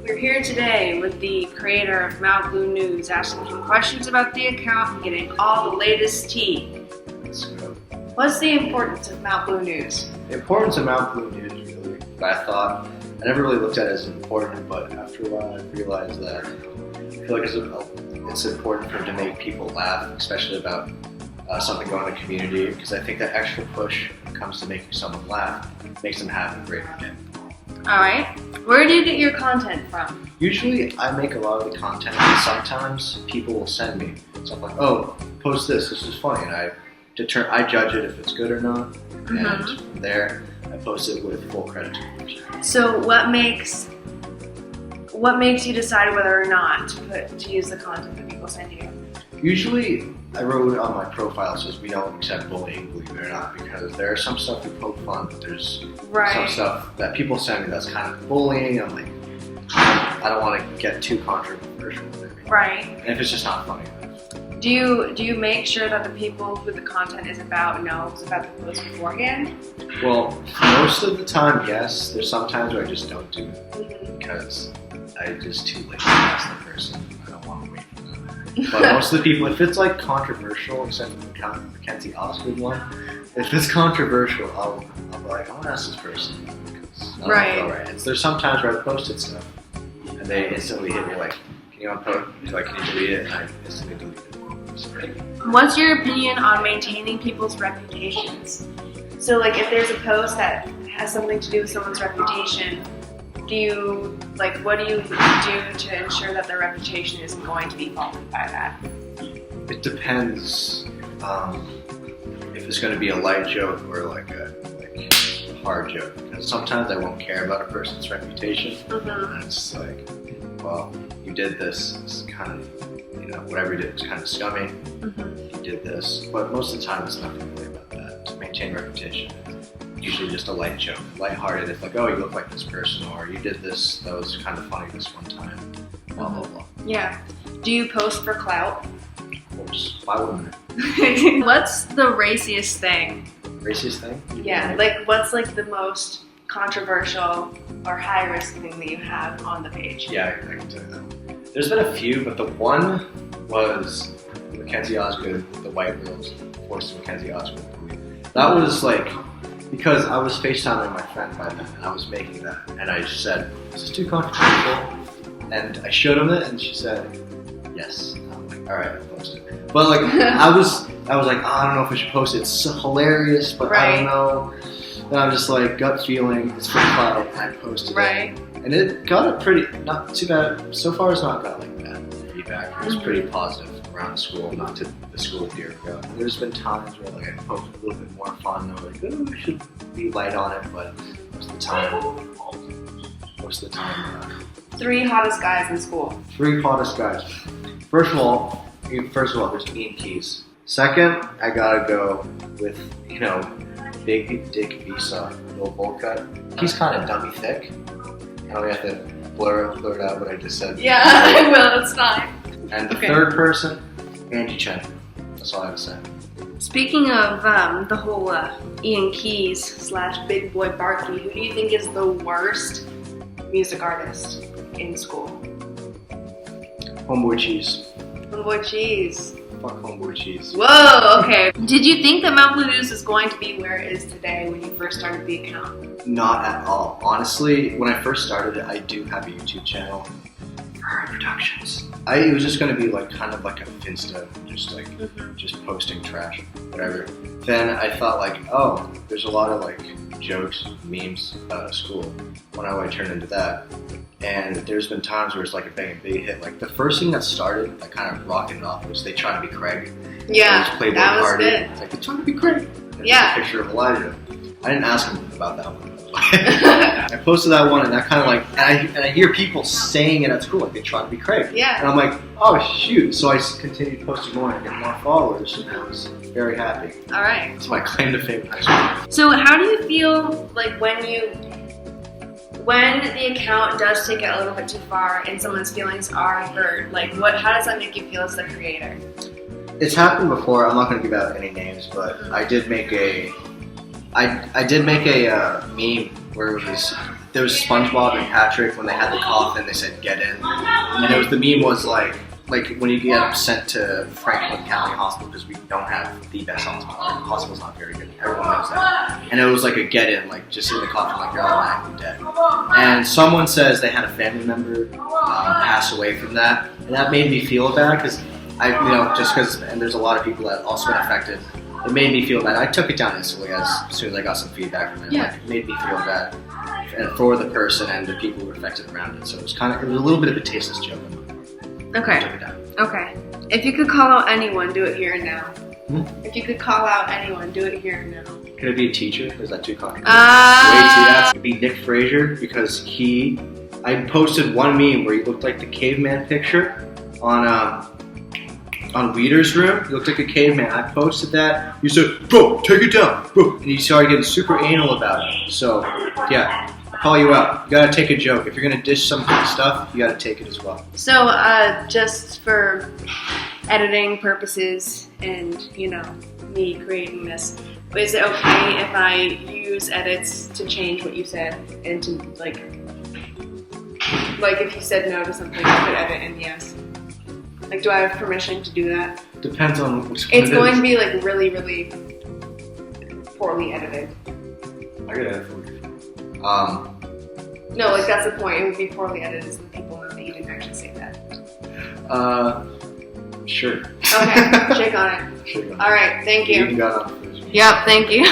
We're here today with the creator of Mouthful News, asking him questions about the account and getting all the latest tea. What's the importance of Mouthful News? The importance of Mouthful News, really, I thought, I never really looked at it as important, but after a while I realized that I feel like it's important for it to make people laugh, especially about something going in the community, because I think that extra push when it comes to making someone laugh makes them have a greater day. Alright, where do you get your content from? Usually I make a lot of the content, and sometimes people will send me stuff like, oh, post this is funny, and I judge it if it's good or not, and from there I post it with full credit to the person. So what makes you decide whether or not to use the content that people send you? Usually I wrote on my profile, says we don't accept bullying, believe it or not, because there's some stuff we poke fun, but there's some stuff that people send me that's kind of bullying. I'm like, I don't want to get too controversial with it. Right. And if it's just not funny. Do you make sure that the people who the content is about knows about the post beforehand? Well, most of the time, yes. There's some times where I just don't do it because I'm just too late to ask the person. I don't want to wait for them. But most of the people, if it's like controversial, except for the Mackenzie Osgood one, if it's controversial, I'll be like, I want to ask this person. Because I don't feel right. There's some times where I posted stuff and they instantly hit me like, can you unpost? Like, can you delete it? And I instantly delete it. What's your opinion on maintaining people's reputations? So like if there's a post that has something to do with someone's reputation, what do you do to ensure that their reputation isn't going to be fallen by that? It depends if it's going to be a light joke or like a hard joke. Because sometimes I won't care about a person's reputation, and it's like, well, you did this. It's kind of, whatever you did was kind of scummy. You did this, but most of the time it's nothing really about that. To maintain reputation, it's usually just a light joke, lighthearted. It's like, oh, you look like this person, or you did this. That was kind of funny this one time. Blah blah blah. Yeah. Do you post for clout? Of course. Why wouldn't I? What's the raciest thing? Raciest thing? Yeah. Like, what's like the most controversial or high risk thing that you have on the page? Yeah, I can tell you that. There's been a few, but the one was Mackenzie Osgood, the white girls forced Mackenzie Osgood. That was like, because I was FaceTiming my friend by then, and I was making that, and I just said, is this too controversial? And I showed him it, and she said, yes. And I'm like, all right, I'll post it. But like, I was like, oh, I don't know if I should post it. It's so hilarious, but I don't know. And I'm just like, gut feeling, it's for clout, and I posted it. And it got a pretty, not too bad, so far it's not got like bad feedback. It was pretty positive around the school, not to the school a year ago. There's been times where like I post a little bit more fun, and I'm like, oh, we should be light on it, but most of the time, 3 hottest guys in school. 3 hottest guys. First of all, there's Ian Keys. Second, I gotta go with, Big Dick Visa, little bowl cut. He's kind of dummy thick. I don't have to blur it out what I just said. Yeah, I will, it's fine. And the third person, Angie Chen. That's all I have to say. Speaking of the whole Ian Keys / Big Boy Barky, who do you think is the worst music artist in school? Homeboy Cheese. Homeboy Cheese. Fuck Homeboy Cheese. Whoa, okay. Did you think that Mouthful News is going to be where it is today when you first started the account? Not at all. Honestly, when I first started it, I do have a YouTube channel for her productions. It was just going to be like kind of like a Finsta, just posting trash, whatever. Then I thought like, oh, there's a lot of like jokes, memes about school. When I turned into that. And there's been times where it's like a big hit. Like the first thing that started, that kind of rocketed off, was They Try to Be Craig. Yeah, that was good. It's like, They Try to Be Craig. And yeah. A picture of Elijah. I didn't ask him about that one. I posted that one, and that kind of like, and I hear people saying it at school, like They Try to Be Craig. Yeah. And I'm like, oh shoot. So I continued posting more and get more followers, and I was very happy. All right. That's my claim to fame in high school. So how do you feel like when the account does take it a little bit too far and someone's feelings are hurt, like how does that make you feel as the creator? It's happened before. I'm not going to give out any names, but I did make a meme where it was there was SpongeBob and Patrick when they had the coffin. They said "get in," and it was the meme was like when you get sent to Franklin County Hospital because we don't have the best hospital. The hospital's not very good. Everyone knows that. And it was like a get in, like just in the coffin, like you're automatically dead. And someone says they had a family member pass away from that, and that made me feel bad because just because, and there's a lot of people that also been affected. It made me feel bad. I took it down instantly as soon as I got some feedback from it. Yeah. Like, it made me feel bad and for the person and the people who were affected around it. So it was a little bit of a tasteless joke. I Okay. took it down. Okay. If you could call out anyone, do it here and now. Hmm? If you could call out anyone, do it here and now. Could it be a teacher? Or is that too controversial? Uh, It'd be Nick Frazier because I posted one meme where he looked like the caveman picture on Weeder's room. He looked like a caveman. I posted that. He said, "Bro, take it down, bro." And he started getting super anal about it. So, yeah, I'll call you out. You gotta take a joke. If you're gonna dish some good stuff, you gotta take it as well. So, just for editing purposes and, me creating this, is it okay if I use edits to change what you said and to, like if you said no to something, I could edit in yes? Like, do I have permission to do that? Depends on which one It's it going is. to be, like, really, really poorly edited. I gotta edit for you. No, like, that's the point. It would be poorly edited so people know that you didn't actually say that. Sure. Okay, shake on it. Sure. All right, thank You you. even got on the first one. Yep, thank you.